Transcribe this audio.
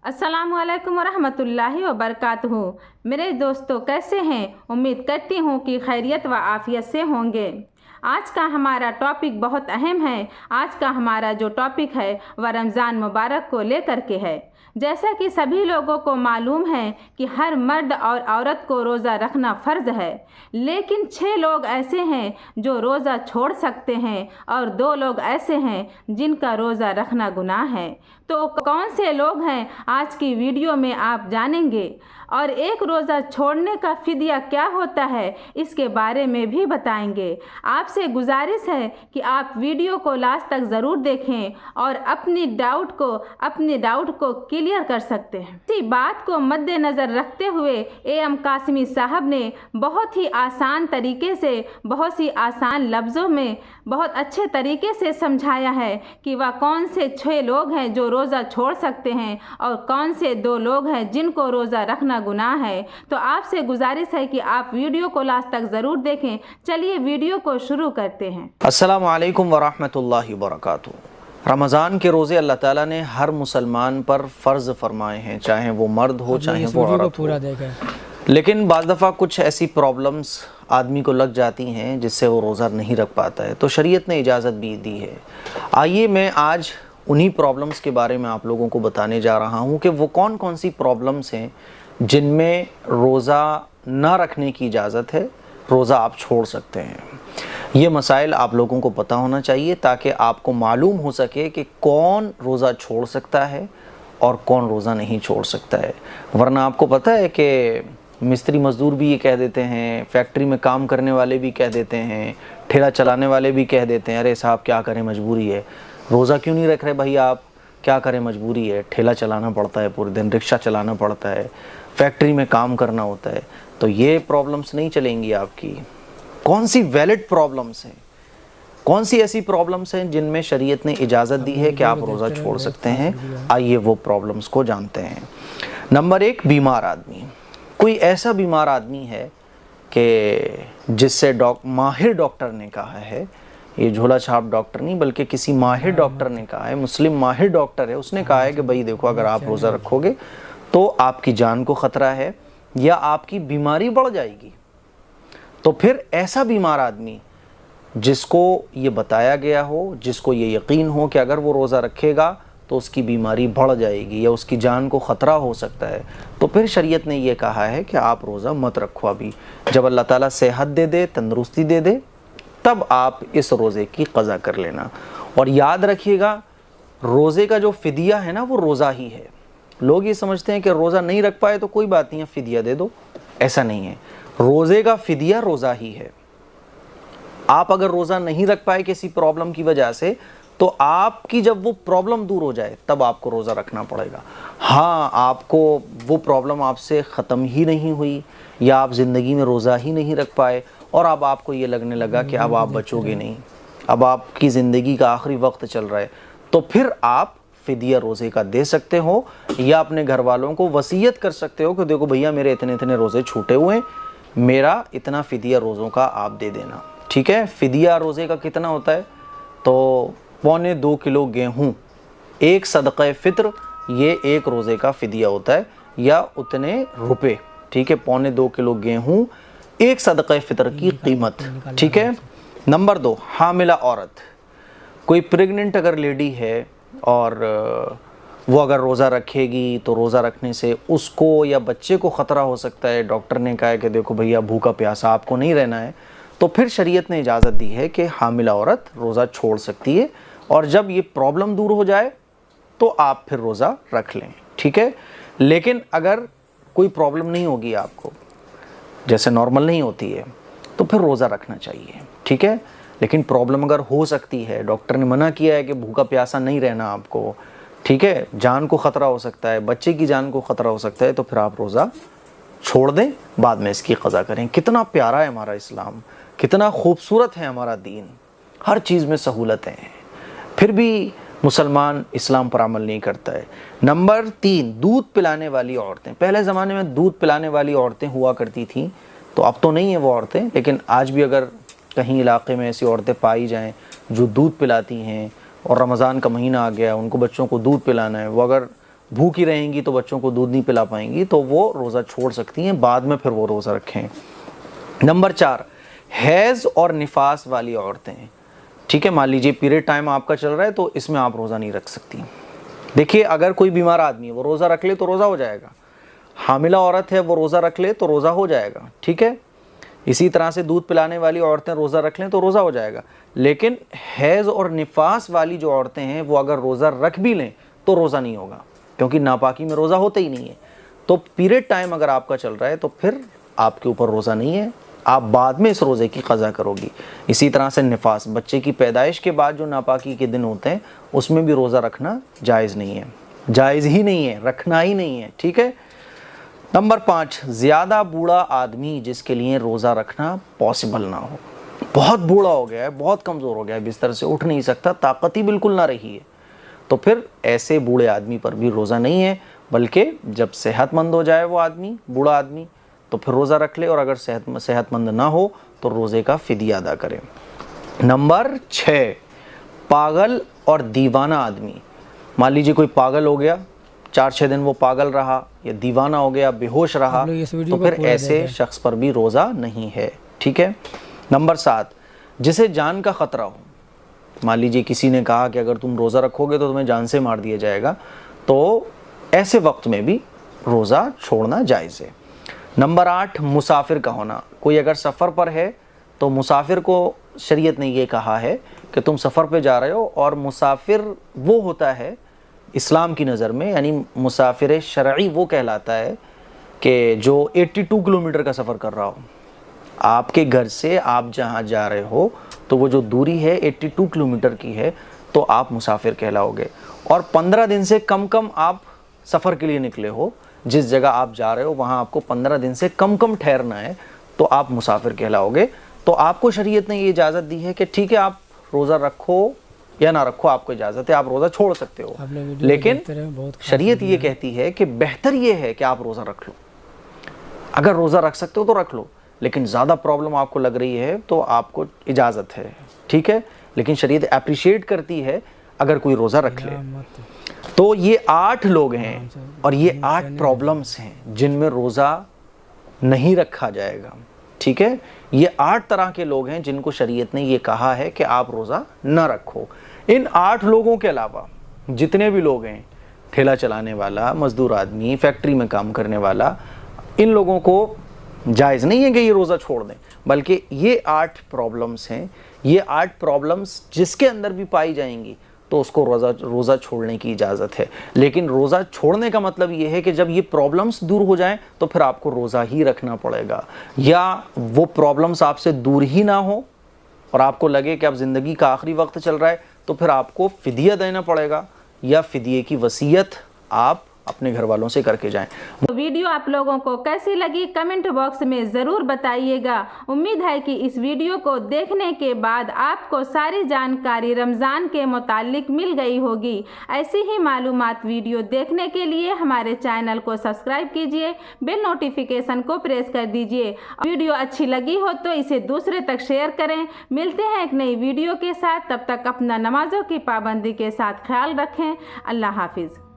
अस्सलामु अलैकुम वरहमतुल्लाहि वबरकातुहू। मेरे दोस्तों कैसे हैं? उम्मीद करती हूँ कि खैरियत व आफ़ियत से होंगे। आज का हमारा टॉपिक बहुत अहम है। आज का हमारा जो टॉपिक है वह रमज़ान मुबारक को लेकर के है। जैसा कि सभी लोगों को मालूम है कि हर मर्द और औरत को रोज़ा रखना फ़र्ज़ है, लेकिन 6 लोग ऐसे हैं जो रोज़ा छोड़ सकते हैं और 2 लोग ऐसे हैं जिनका रोज़ा रखना गुनाह है। तो कौन से लोग हैं आज की वीडियो में आप जानेंगे, और एक रोज़ा छोड़ने का फ़िदिया क्या होता है इसके बारे में भी बताएंगे। आपसे गुजारिश है कि आप वीडियो को लास्ट तक ज़रूर देखें और अपने डाउट को क्लियर कर सकते हैं। इसी बात को मद्देनज़र रखते हुए AM कासिमी साहब ने बहुत ही आसान तरीके से, बहुत ही आसान लफ्ज़ों में, बहुत अच्छे तरीके से समझाया है कि वह कौन से 6 लोग हैं जो रोज़ा छोड़ सकते हैं और कौन से 2 लोग हैं जिनको रोज़ा रखना गुनाह है। तो आपसे गुजारिश है कि आप वीडियो को लास्ट तक ज़रूर देखें। चलिए वीडियो को शुरू करते हैं। अस्सलामु अलैकुम वरहमतुल्लाहि वबरकातुहू। रमज़ान के रोज़े अल्लाह ताला ने हर मुसलमान पर फ़र्ज़ फरमाए हैं, चाहे वो मर्द हो चाहे वो औरत हो। लेकिन बाज़ दफ़ा कुछ ऐसी प्रॉब्लम्स आदमी को लग जाती हैं जिससे वो रोज़ा नहीं रख पाता है, तो शरीयत ने इजाज़त भी दी है। आइए मैं आज उन्हीं प्रॉब्लम्स के बारे में आप लोगों को बताने जा रहा हूँ कि वो कौन कौन सी प्रॉब्लम्स हैं जिनमें रोज़ा ना रखने की इजाज़त है, रोज़ा आप छोड़ सकते हैं। ये मसाइल आप लोगों को पता होना चाहिए ताकि आपको मालूम हो सके कि कौन रोज़ा छोड़ सकता है और कौन रोज़ा नहीं छोड़ सकता है। वरना आपको पता है कि मिस्त्री मज़दूर भी ये कह देते हैं, फैक्ट्री में काम करने वाले भी कह देते हैं, ठेला चलाने वाले भी कह देते हैं, अरे साहब क्या करें मजबूरी है, रोज़ा क्यों नहीं रख रहे भाई आप, क्या करें मजबूरी है, ठेला चलाना पड़ता है, पूरे दिन रिक्शा चलाना पड़ता है, फैक्ट्री में काम करना होता है। तो ये प्रॉब्लम्स नहीं चलेंगी आपकी। कौन सी वैलिड प्रॉब्लम्स हैं, कौन सी ऐसी प्रॉब्लम्स हैं जिनमें शरीयत ने इजाज़त दी है कि आप रोज़ा छोड़ सकते हैं। आइए वो प्रॉब्लम्स को जानते हैं। नंबर 1, बीमार आदमी। कोई ऐसा बीमार आदमी है कि जिससे माहिर डॉक्टर ने कहा है, ये झोला छाप डॉक्टर नहीं बल्कि किसी माहिर डॉक्टर ने कहा है, मुस्लिम माहिर डॉक्टर है, उसने कहा है कि भाई देखो अगर आप रोज़ा रखोगे तो आपकी जान को ख़तरा है या आपकी बीमारी बढ़ जाएगी। तो फिर ऐसा बीमार आदमी जिसको ये बताया गया हो, जिसको ये यकीन हो कि अगर वो रोज़ा रखेगा तो उसकी बीमारी बढ़ जाएगी या उसकी जान को ख़तरा हो सकता है, तो फिर शरीयत ने ये कहा है कि आप रोज़ा मत रखो। अभी जब अल्लाह ताला सेहत दे दे, तंदुरुस्ती दे दे, तब आप इस रोज़े की क़ज़ा कर लेना। और याद रखिएगा, रोज़े का जो फ़िदिया है ना वो रोज़ा ही है। लोग ये समझते हैं कि रोज़ा नहीं रख पाए तो कोई बात नहीं है, फ़िदिया दे दो, ऐसा नहीं है। रोज़े का फ़िदिया रोज़ा ही है। आप अगर रोज़ा नहीं रख पाए किसी प्रॉब्लम की वजह से, तो आपकी जब वो प्रॉब्लम दूर हो जाए तब आपको रोज़ा रखना पड़ेगा। हाँ, आपको वो प्रॉब्लम आपसे ख़त्म ही नहीं हुई या आप ज़िंदगी में रोज़ा ही नहीं रख पाए और अब आपको ये लगने लगा कि अब आप बचोगे नहीं, अब आपकी ज़िंदगी का आखिरी वक्त चल रहा है, तो फिर आप फ़िदिया रोज़े का दे सकते हो या अपने घर वालों को वसीयत कर सकते हो कि देखो भैया मेरे इतने इतने रोज़े छूटे हुए हैं, मेरा इतना फ़िदिया रोज़ों का आप दे देना। ठीक है। फ़िदिया रोज़े का कितना होता है? तो 2.25 किलो गेहूँ, एक सदक़े फ़ित्र, ये एक रोज़े का फ़िदिया होता है या उतने रुपए। ठीक है, 2.25 किलो गेहूँ, एक सदक़े फ़ित्र की कीमत। ठीक है। नंबर 2, हामिला औरत। कोई प्रेग्नेंट अगर लेडी है और वो अगर रोज़ा रखेगी तो रोज़ा रखने से उसको या बच्चे को ख़तरा हो सकता है। डॉक्टर ने कहा है कि देखो भैया भूखा प्यासा आपको नहीं रहना है, तो फिर शरीयत ने इजाज़त दी है कि हामिला औरत रोज़ा छोड़ सकती है और जब ये प्रॉब्लम दूर हो जाए तो आप फिर रोज़ा रख लें। ठीक है। लेकिन अगर कोई प्रॉब्लम नहीं होगी आपको, जैसे नॉर्मल नहीं होती है, तो फिर रोज़ा रखना चाहिए। ठीक है। लेकिन प्रॉब्लम अगर हो सकती है, डॉक्टर ने मना किया है कि भूखा प्यासा नहीं रहना आपको, ठीक है, जान को ख़तरा हो सकता है, बच्चे की जान को ख़तरा हो सकता है, तो फिर आप रोज़ा छोड़ दें, बाद में इसकी क़ज़ा करें। कितना प्यारा है हमारा इस्लाम, कितना खूबसूरत है हमारा दीन, हर चीज़ में सहूलतें हैं, फिर भी मुसलमान इस्लाम पर अमल नहीं करता है। नंबर 3, दूध पिलाने वाली औरतें। पहले ज़माने में दूध पिलाने वाली औरतें हुआ करती थीं, तो अब तो नहीं है वो औरतें, लेकिन आज भी अगर कहीं इलाके में ऐसी औरतें पाई जाएं जो दूध पिलाती हैं और रमज़ान का महीना आ गया, उनको बच्चों को दूध पिलाना है, वो अगर بھوکی رہیں گی تو بچوں کو دودھ نہیں پلا پائیں گی تو وہ روزہ چھوڑ سکتی ہیں، بعد میں پھر وہ روزہ رکھیں۔ نمبر 4، حیض اور نفاس والی عورتیں، ٹھیک ہے، مان لیجیے پیریڈ ٹائم آپ کا چل رہا ہے تو اس میں آپ روزہ نہیں رکھ سکتی۔ دیکھیے اگر کوئی بیمار آدمی ہے وہ روزہ رکھ لے تو روزہ ہو جائے گا، حاملہ عورت ہے وہ روزہ رکھ لے تو روزہ ہو جائے گا، ٹھیک ہے، اسی طرح سے دودھ پلانے والی عورتیں روزہ رکھ لیں تو روزہ ہو جائے گا۔ لیکن حیض اور نفاس والی جو عورتیں ہیں وہ اگر روزہ رکھ بھی لیں تو روزہ نہیں ہوگا، کیونکہ ناپاکی میں روزہ ہوتا ہی نہیں ہے۔ تو پیریڈ ٹائم اگر آپ کا چل رہا ہے تو پھر آپ کے اوپر روزہ نہیں ہے، آپ بعد میں اس روزے کی قضا کرو گی۔ اسی طرح سے نفاس، بچے کی پیدائش کے بعد جو ناپاکی کے دن ہوتے ہیں اس میں بھی روزہ رکھنا جائز نہیں ہے، جائز ہی نہیں ہے، رکھنا ہی نہیں ہے، ٹھیک ہے۔ نمبر 5، زیادہ بوڑھا آدمی جس کے لیے روزہ رکھنا پاسبل نہ ہو، بہت بوڑھا ہو گیا ہے، بہت کمزور ہو گیا ہے، بستر سے اٹھ نہیں سکتا، طاقت ہی بالکل نہ رہی ہے، تو پھر ایسے بوڑھے آدمی پر بھی روزہ نہیں ہے، بلکہ جب صحت مند ہو جائے وہ آدمی، بوڑھا آدمی، تو پھر روزہ رکھ لے، اور اگر صحت مند نہ ہو تو روزے کا فدیہ ادا کرے۔ نمبر 6، پاگل اور دیوانہ آدمی، مان لیجیے کوئی پاگل ہو گیا، 4-6 دن وہ پاگل رہا یا دیوانہ ہو گیا، بے ہوش رہا، تو پھر ایسے شخص پر بھی روزہ نہیں ہے، ٹھیک ہے۔ نمبر 7، جسے جان کا خطرہ ہو، مان لیجیے کسی نے کہا کہ اگر تم روزہ رکھو گے تو تمہیں جان سے مار دیا جائے گا، تو ایسے وقت میں بھی روزہ چھوڑنا جائز ہے۔ نمبر 8، مسافر کا ہونا، کوئی اگر سفر پر ہے تو مسافر کو شریعت نے یہ کہا ہے کہ تم سفر پہ جا رہے ہو، اور مسافر وہ ہوتا ہے اسلام کی نظر میں، یعنی مسافر شرعی وہ کہلاتا ہے کہ جو 82 کلومیٹر کا سفر کر رہا ہو، آپ کے گھر سے آپ جہاں جا رہے ہو تو وہ جو دوری ہے 82 کلومیٹر کی ہے تو آپ مسافر کہلاؤ گے، اور 15 دن سے کم آپ سفر کے لیے نکلے ہو، جس جگہ آپ جا رہے ہو وہاں آپ کو 15 دن سے کم ٹھہرنا ہے تو آپ مسافر کہلاؤ گے۔ تو آپ کو شریعت نے یہ اجازت دی ہے کہ ٹھیک ہے آپ روزہ رکھو یا نہ رکھو، آپ کو اجازت ہے، آپ روزہ چھوڑ سکتے ہو، لیکن شریعت یہ کہتی ہے کہ بہتر یہ ہے کہ آپ روزہ رکھ لو، اگر روزہ رکھ سکتے ہو تو رکھ لو، لیکن زیادہ پرابلم آپ کو لگ رہی ہے تو آپ کو اجازت ہے، ٹھیک ہے، لیکن شریعت اپریشیٹ کرتی ہے اگر کوئی روزہ رکھ لے۔ تو یہ 8 لوگ ہیں اور یہ 8 پرابلمز ہیں جن میں روزہ نہیں رکھا جائے گا، ٹھیک ہے، یہ 8 طرح کے لوگ ہیں جن کو شریعت نے یہ کہا ہے کہ آپ روزہ نہ رکھو۔ ان 8 لوگوں کے علاوہ جتنے بھی لوگ ہیں، ٹھیلا چلانے والا، مزدور آدمی، فیکٹری میں کام کرنے والا، ان لوگوں کو جائز نہیں ہے کہ یہ روزہ چھوڑ دیں، بلکہ یہ 8 پرابلمز ہیں، یہ 8 پرابلمز جس کے اندر بھی پائی جائیں گی تو اس کو روزہ چھوڑنے کی اجازت ہے۔ لیکن روزہ چھوڑنے کا مطلب یہ ہے کہ جب یہ پرابلمز دور ہو جائیں تو پھر آپ کو روزہ ہی رکھنا پڑے گا، یا وہ پرابلمز آپ سے دور ہی نہ ہو اور آپ کو لگے کہ اب زندگی کا آخری وقت چل رہا ہے تو پھر آپ کو فدیہ دینا پڑے گا، یا فدیے کی وصیت آپ اپنے گھر والوں سے کر کے جائیں۔ ویڈیو آپ لوگوں کو کیسی لگی کمنٹ باکس میں ضرور بتائیے گا۔ امید ہے کہ اس ویڈیو کو دیکھنے کے بعد آپ کو ساری جانکاری رمضان کے متعلق مل گئی ہوگی۔ ایسی ہی معلومات ویڈیو دیکھنے کے لیے ہمارے چینل کو سبسکرائب کیجیے، بیل نوٹیفیکیشن کو پریس کر دیجیے۔ ویڈیو اچھی لگی ہو تو اسے دوسرے تک شیئر کریں۔ ملتے ہیں ایک نئی ویڈیو کے ساتھ، تب تک اپنا نمازوں کی پابندی کے ساتھ خیال رکھیں۔ اللہ حافظ۔